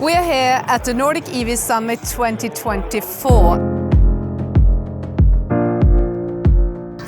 We are here at the NORDIC EV Summit 2024.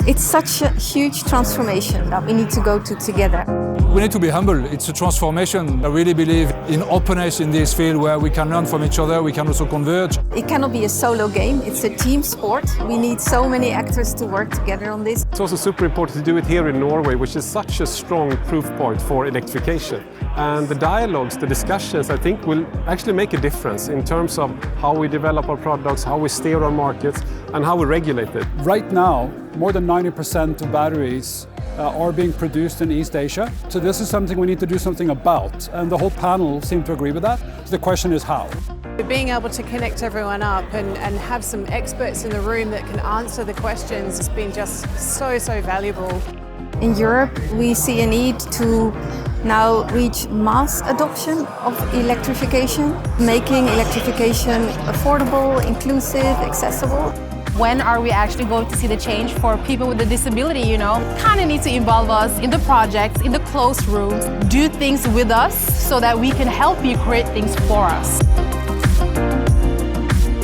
It's such a huge transformation that we need to go to together. We need to be humble. It's a transformation. I really believe in openness in this field where we can learn from each other, we can also converge. It cannot be a solo game, it's a team sport. We need so many actors to work together on this. It's also super important to do it here in Norway, which is such a strong proof point for electrification. And the dialogues, the discussions, I think will actually make a difference in terms of how we develop our products, how we steer our markets, and how we regulate it. Right now, more than 90% of batteries are being produced in East Asia. So this is something we need to do something about. And the whole panel seemed to agree with that. So the question is how? Being able to connect everyone up and have some experts in the room that can answer the questions has been just so valuable. In Europe, we see a need to now reach mass adoption of electrification, making electrification affordable, inclusive, accessible. When are we actually going to see the change for people with a disability, you know? Kind of need to involve us in the projects, in the closed rooms, do things with us so that we can help you create things for us.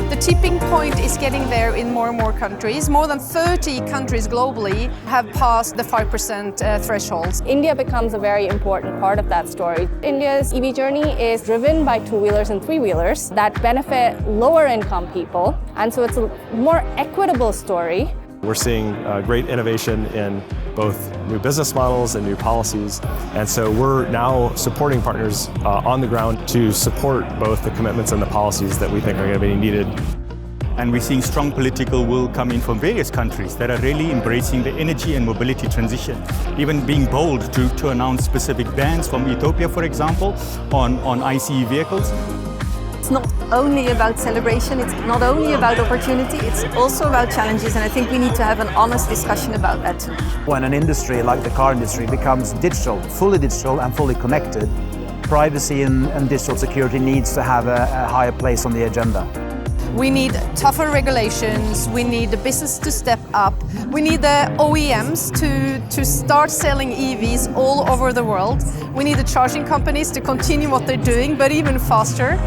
The tipping point is getting there in more and more countries. More than 30 countries globally have passed the 5% thresholds. India becomes a very important part of that story. India's EV journey is driven by two-wheelers and three-wheelers that benefit lower-income people, and so it's a more equitable story. We're seeing great innovation in both new business models and new policies, and so we're now supporting partners on the ground to support both the commitments and the policies that we think are going to be needed. And we're seeing strong political will come in from various countries that are really embracing the energy and mobility transition, even being bold to announce specific bans from Ethiopia, for example, on ICE vehicles. It's not only about celebration, it's not only about opportunity, it's also about challenges, and I think we need to have an honest discussion about that too. When an industry like the car industry becomes digital, fully digital and fully connected, privacy and digital security needs to have a higher place on the agenda. We need tougher regulations, we need the business to step up, we need the OEMs to start selling EVs all over the world, we need the charging companies to continue what they're doing, but even faster.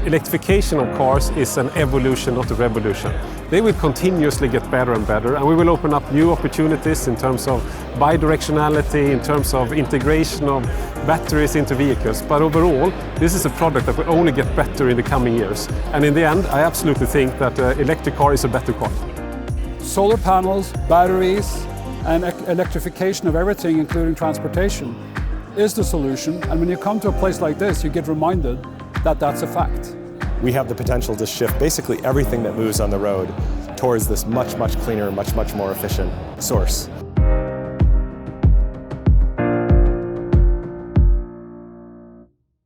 Electrification of cars is an evolution, not a revolution. They will continuously get better and better, and we will open up new opportunities in terms of bidirectionality, in terms of integration of batteries into vehicles. But overall, this is a product that will only get better in the coming years. And in the end, I absolutely think that an electric car is a better car. Solar panels, batteries, and electrification of everything, including transportation, is the solution. And when you come to a place like this, you get reminded that that's a fact. We have the potential to shift basically everything that moves on the road towards this much cleaner, much more efficient source.